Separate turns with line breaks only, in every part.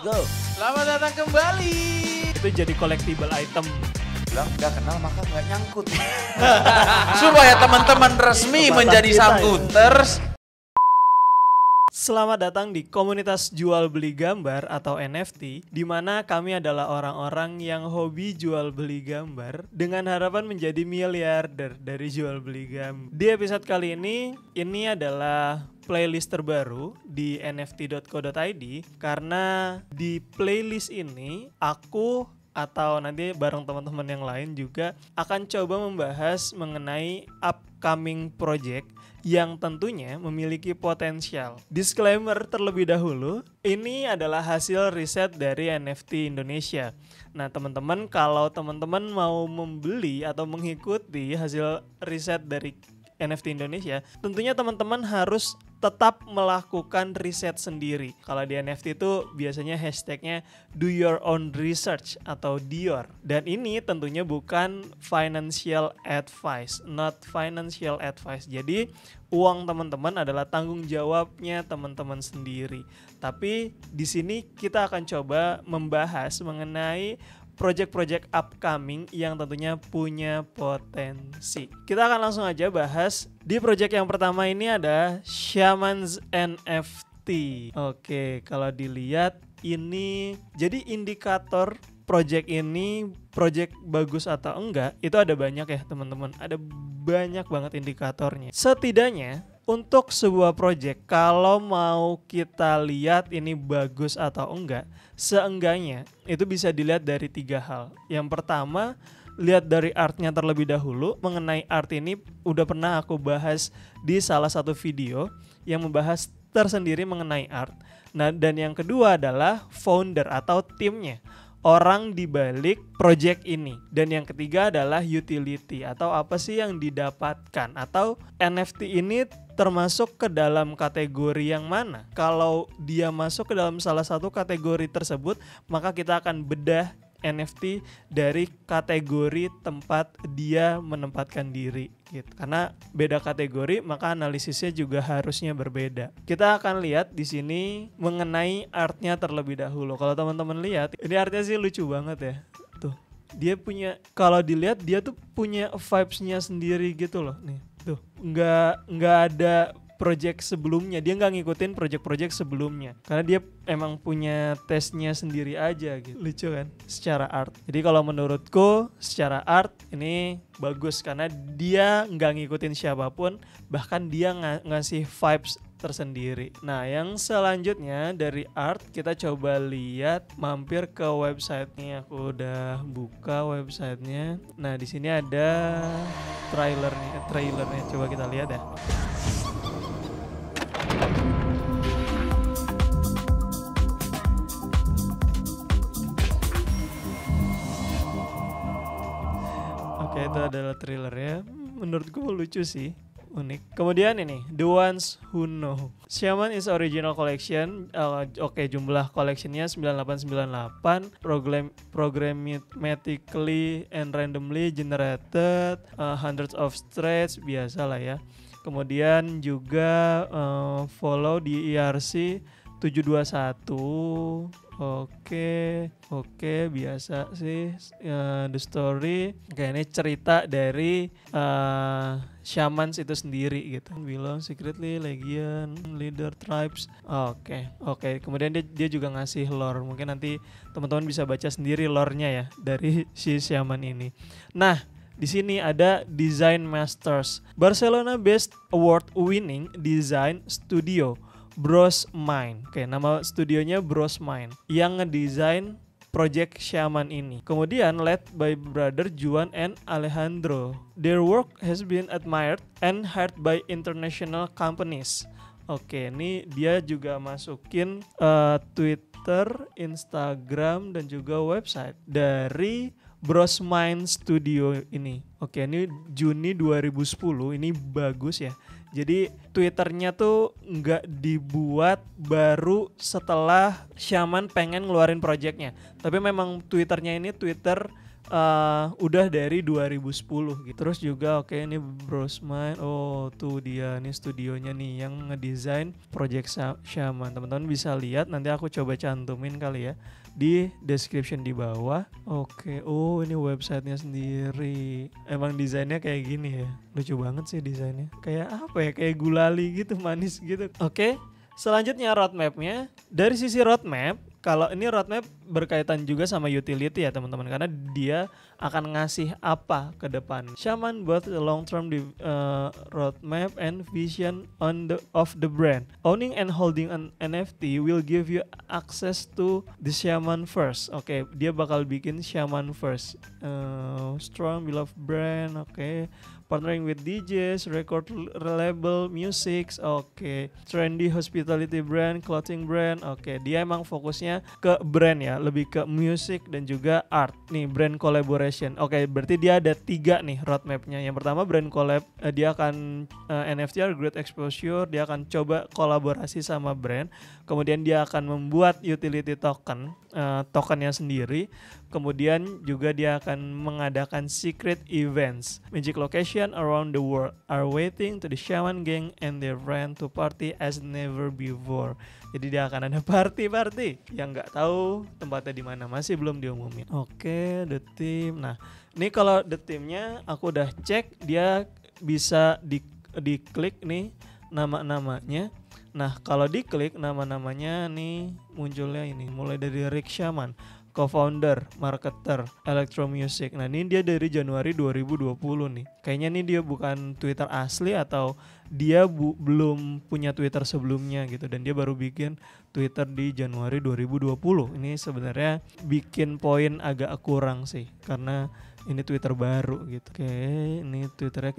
go.
Selamat datang kembali.
Itu jadi collectible item.
Bilang nggak kenal maka nggak nyangkut. Supaya teman-teman resmi
Pepatah
menjadi
kita,
sambutters.
Selamat datang di komunitas jual beli gambar atau NFT, di mana kami adalah orang-orang yang hobi jual beli gambar dengan harapan menjadi miliarder dari jual beli gambar. Di episode kali ini adalah playlist terbaru di nft.co.id, karena di playlist ini aku atau nanti bareng teman-teman yang lain juga akan coba membahas mengenai upcoming project yang tentunya memiliki potensial. Disclaimer terlebih dahulu, ini adalah hasil riset dari NFT Indonesia. Nah teman-teman, kalau teman-teman mau membeli atau mengikuti hasil riset dari NFT Indonesia, tentunya teman-teman harus tetap melakukan riset sendiri. Kalau di NFT itu biasanya hashtagnya do your own research atau DIOR. Dan ini tentunya bukan financial advice, not financial advice. Jadi uang teman-teman adalah tanggung jawabnya teman-teman sendiri. Tapi di sini kita akan coba membahas mengenai project-project upcoming yang tentunya punya potensi. Kita akan langsung aja bahas. Di project yang pertama ini ada Shaman's NFT. Oke, kalau dilihat ini jadi indikator project ini project bagus atau enggak itu ada banyak ya teman-teman. Ada banyak banget indikatornya. Setidaknya untuk sebuah project, kalau mau kita lihat ini bagus atau enggak, seenggaknya itu bisa dilihat dari 3 hal. Yang pertama, lihat dari artnya terlebih dahulu. Mengenai art ini udah pernah aku bahas di salah satu video yang membahas tersendiri mengenai art. Nah, dan yang kedua adalah founder atau timnya, orang di balik project ini. Dan yang ketiga adalah utility atau apa sih yang didapatkan, atau NFT ini termasuk ke dalam kategori yang mana. Kalau dia masuk ke dalam salah satu kategori tersebut, maka kita akan bedah NFT dari kategori tempat dia menempatkan diri gitu. Karena beda kategori, maka analisisnya juga harusnya berbeda. Kita akan lihat di sini mengenai artnya terlebih dahulu. Kalau teman-teman lihat, ini artnya sih lucu banget ya. Tuh, dia punya, kalau dilihat dia tuh punya vibes-nya sendiri gitu loh. Nih, tuh, nggak ada project sebelumnya, dia nggak ngikutin project-project sebelumnya karena dia emang punya tesnya sendiri aja gitu. Lucu kan secara art. Jadi kalau menurutku secara art ini bagus karena dia nggak ngikutin siapapun, bahkan dia ngasih vibes tersendiri. Nah yang selanjutnya dari art kita coba lihat, mampir ke websitenya. Aku udah buka websitenya. Nah di sini ada trailernya coba kita lihat ya. Oke, itu adalah trailernya. Menurutku lucu sih, unik. Kemudian ini The Ones Who Know. Shaman is original collection. Oke, jumlah collectionnya 9898. Programmatically and randomly generated. Hundreds of threads, biasa lah ya. Kemudian juga follow di ERC 721. Oke, biasa sih. The story. Oke, ini cerita dari Shamans itu sendiri gitu. Belong secretly Legion leader tribes. Oke. Kemudian dia juga ngasih lore. Mungkin nanti teman-teman bisa baca sendiri lore-nya ya dari si Shaman ini. Nah, di sini ada Design Masters, Barcelona-based award-winning design studio Bros Mind. Oke, nama studionya Bros Mind yang ngedesain project Shaman ini. Kemudian led by brother Juan and Alejandro. Their work has been admired and hired by international companies. Oke, ini dia juga masukin Twitter, Instagram dan juga website dari Bros Mind Studio ini. Oke, ini Juni 2010, ini bagus ya. Jadi Twitternya tuh nggak dibuat baru setelah Shaman pengen ngeluarin projectnya, tapi memang Twitternya ini Twitter udah dari 2010 gitu. Terus juga ini Brosmine. Oh, tuh dia nih studionya nih yang ngedesain Project Shaman. Teman-teman bisa lihat, nanti aku coba cantumin kali ya di description di bawah. Oh ini websitenya sendiri. Emang desainnya kayak gini ya. Lucu banget sih desainnya. Kayak apa ya? Kayak gulali gitu, manis gitu. Selanjutnya roadmapnya. Dari sisi roadmap, kalau ini roadmap berkaitan juga sama utility ya teman-teman, karena dia akan ngasih apa ke depan. Shaman both the long term roadmap and vision of the brand. Owning and holding an NFT will give you access to the Shaman first. Dia bakal bikin Shaman first. Strong beloved brand. Partnering with DJs, record label, music, trendy hospitality brand, clothing brand. Dia emang fokusnya ke brand ya, lebih ke music dan juga art. Nih, brand collaboration. Berarti dia ada 3 nih roadmapnya. Yang pertama brand collab, dia akan NFT or great exposure, dia akan coba kolaborasi sama brand. Kemudian dia akan membuat utility tokennya sendiri. Kemudian juga dia akan mengadakan secret events. Magic location around the world are waiting to the Shaman gang and their friend to party as never before. Jadi dia akan ada party yang nggak tahu tempatnya di mana, masih belum diumumin. The team. Nah, ini kalau the teamnya aku udah cek, dia bisa diklik nih nama-namanya. Nah, kalau diklik nama-namanya nih munculnya ini, mulai dari Rick Shaman, co-founder, marketer, electro music. Nah, ini dia dari Januari 2020 nih. Kayaknya nih dia bukan Twitter asli atau dia belum punya Twitter sebelumnya gitu, dan dia baru bikin Twitter di Januari 2020. Ini sebenarnya bikin poin agak kurang sih, karena ini Twitter baru gitu. Ini Twitternya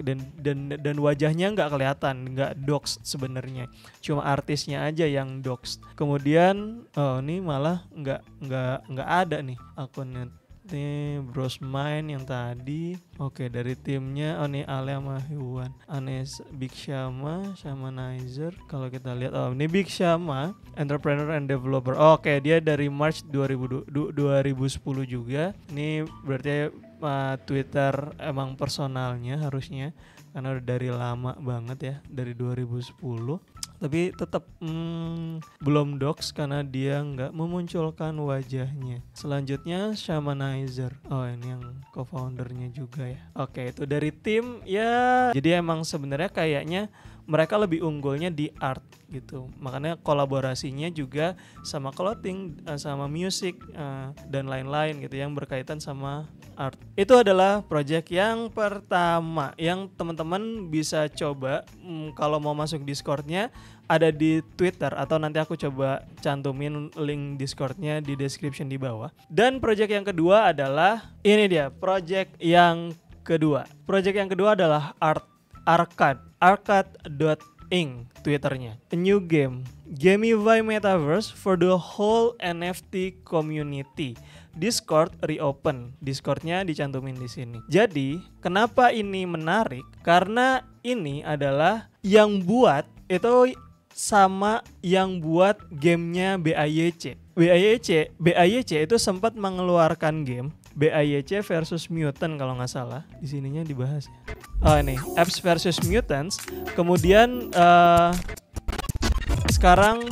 dan wajahnya nggak kelihatan, nggak doxed sebenarnya. Cuma artisnya aja yang doxed. Kemudian ini malah nggak ada nih akunnya. Ini Brosmine yang tadi. Dari timnya ini Ale sama Hyuan, Anes Big Shama, Shamanizer. Kalau kita lihat ini Big Shama, entrepreneur and developer. Dia dari March 2010 juga. Ini berarti Twitter emang personalnya harusnya, karena udah dari lama banget ya, dari 2010. Tapi tetap belum docs karena dia nggak memunculkan wajahnya. Selanjutnya Shamanizer. Ini yang co-foundernya juga ya. Itu dari tim ya. Jadi emang sebenarnya kayaknya mereka lebih unggulnya di art gitu. Makanya kolaborasinya juga sama clothing, sama music, dan lain-lain gitu yang berkaitan sama art. Itu adalah project yang pertama yang teman-teman bisa coba. Kalau mau masuk Discord-nya ada di Twitter, atau nanti aku coba cantumin link Discord-nya di description di bawah. Dan project yang kedua adalah ini dia, project yang kedua. Project yang kedua adalah Arcade.inc Twitternya. A new game, gamify metaverse for the whole NFT community. Discord reopen. Discordnya dicantumin di sini. Jadi kenapa ini menarik? Karena ini adalah yang buat itu sama yang buat gamenya BAYC. BAYC itu sempat mengeluarkan game BAYC versus Mutant kalau nggak salah. Di sininya dibahas ya. Ini Apps versus Mutants. Kemudian sekarang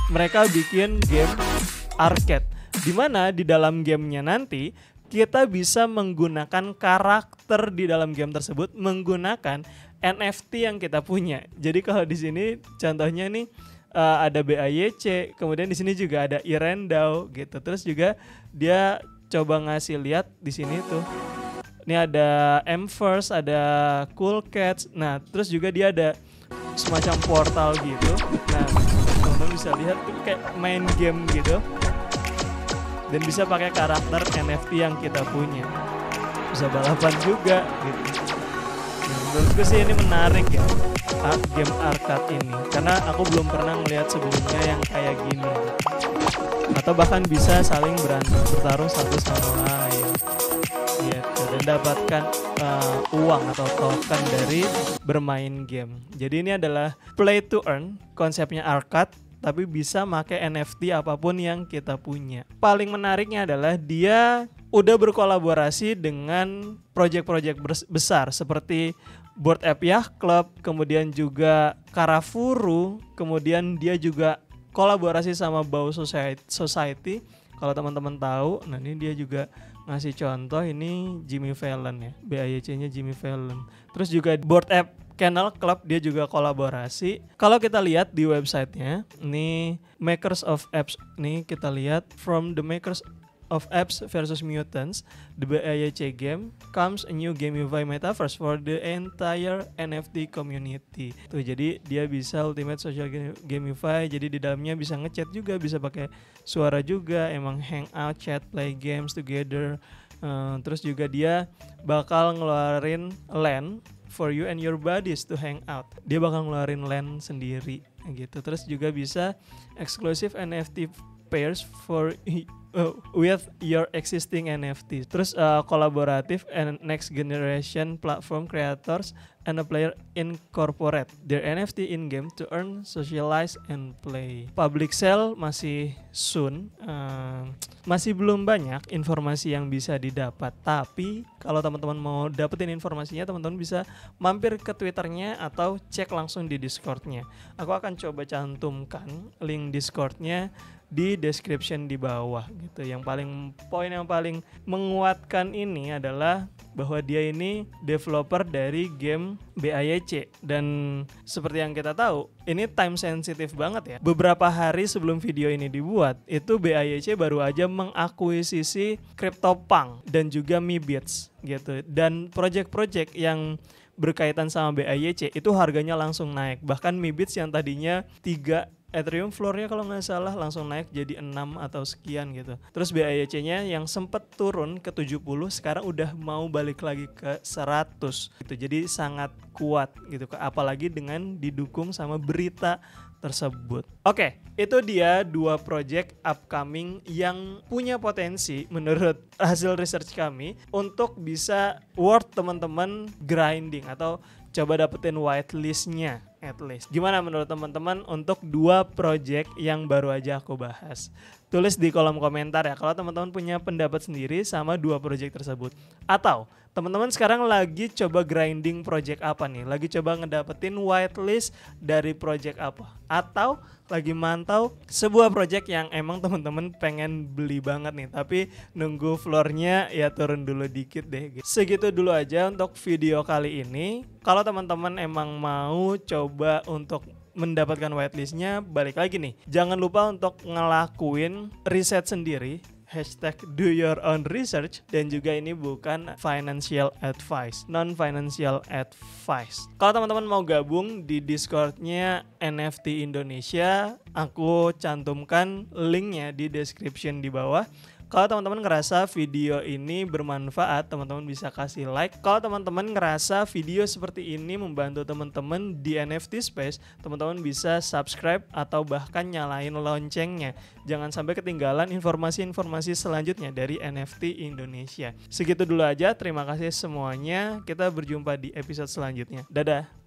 mereka bikin game arcade, di mana di dalam gamenya nanti kita bisa menggunakan karakter di dalam game tersebut menggunakan NFT yang kita punya. Jadi kalau di sini contohnya nih ada BAYC, kemudian di sini juga ada Irendau gitu. Terus juga dia coba ngasih lihat di sini tuh. Ini ada M-Verse, ada Cool Cats. Nah, terus juga dia ada semacam portal gitu. Nah, teman-teman bisa lihat tuh kayak main game gitu. Dan bisa pakai karakter NFT yang kita punya. Bisa balapan juga gitu. Nah, menurutku sih ini menarik ya, game arcade ini. Karena aku belum pernah melihat sebelumnya yang kayak gini. Atau bahkan bisa saling bertarung satu sama lain. Gitu. Dan dapatkan uang atau token dari bermain game. Jadi ini adalah play to earn, konsepnya arcade, tapi bisa pakai NFT apapun yang kita punya. Paling menariknya adalah dia udah berkolaborasi dengan project-project besar seperti Board App Yacht Club, kemudian juga Karafuru, kemudian dia juga kolaborasi sama Bow Society. Kalau teman-teman tahu, nah ini dia juga ngasih contoh, ini Jimmy Fallon ya, BAYC-nya Jimmy Fallon. Terus juga Board App Kennel Club dia juga kolaborasi. Kalau kita lihat di websitenya, ini Makers of Apps, nih kita lihat from the Makers of Apps versus Mutants, the BAYC game comes a new gamify metaverse for the entire NFT community. Tuh, jadi dia bisa ultimate social gamify, jadi di dalamnya bisa ngechat juga, bisa pakai suara juga, emang hangout, chat, play games together. Terus juga dia bakal ngeluarin LAN for you and your buddies to hang out. Dia bakal ngeluarin LAN sendiri gitu. Terus juga bisa exclusive NFT pairs for with your existing NFT. Terus collaborative and next generation platform creators and a player incorporate their NFT in game to earn, socialize, and play. Public sale masih soon. Masih belum banyak informasi yang bisa didapat. Tapi kalau teman-teman mau dapetin informasinya, teman-teman bisa mampir ke Twitternya atau cek langsung di Discordnya. Aku akan coba cantumkan link Discordnya di description di bawah gitu. Poin yang paling menguatkan ini adalah bahwa dia ini developer dari game BAYC, dan seperti yang kita tahu ini time sensitive banget ya. Beberapa hari sebelum video ini dibuat, itu BAYC baru aja mengakuisisi CryptoPunk dan juga Meebits gitu. Dan project-project yang berkaitan sama BAYC itu harganya langsung naik. Bahkan Meebits yang tadinya 3 Ethereum floor-nya kalau nggak salah langsung naik jadi 6 atau sekian gitu. Terus BAYC-nya yang sempat turun ke 70 sekarang udah mau balik lagi ke 100 gitu. Jadi sangat kuat gitu, apalagi dengan didukung sama berita tersebut. Oke, itu dia 2 project upcoming yang punya potensi menurut hasil research kami untuk bisa worth teman-teman grinding atau coba dapetin whitelist-nya at least. Gimana menurut teman-teman untuk 2 project yang baru aja aku bahas? Tulis di kolom komentar ya kalau teman-teman punya pendapat sendiri sama 2 project tersebut. Atau teman-teman sekarang lagi coba grinding project apa nih? Lagi coba ngedapetin whitelist dari project apa? Atau lagi mantau sebuah project yang emang teman-teman pengen beli banget nih, tapi nunggu floornya ya turun dulu dikit deh. Segitu dulu aja untuk video kali ini. Kalau teman-teman emang mau coba untuk mendapatkan whitelistnya, balik lagi nih, jangan lupa untuk ngelakuin riset sendiri, #do your own research, dan juga ini bukan financial advice, non-financial advice. Kalau teman-teman mau gabung di Discordnya NFT Indonesia, aku cantumkan linknya di description di bawah. Kalau teman-teman ngerasa video ini bermanfaat, teman-teman bisa kasih like. Kalau teman-teman ngerasa video seperti ini membantu teman-teman di NFT space, teman-teman bisa subscribe atau bahkan nyalain loncengnya. Jangan sampai ketinggalan informasi-informasi selanjutnya dari NFT Indonesia. Segitu dulu aja, terima kasih semuanya. Kita berjumpa di episode selanjutnya. Dadah.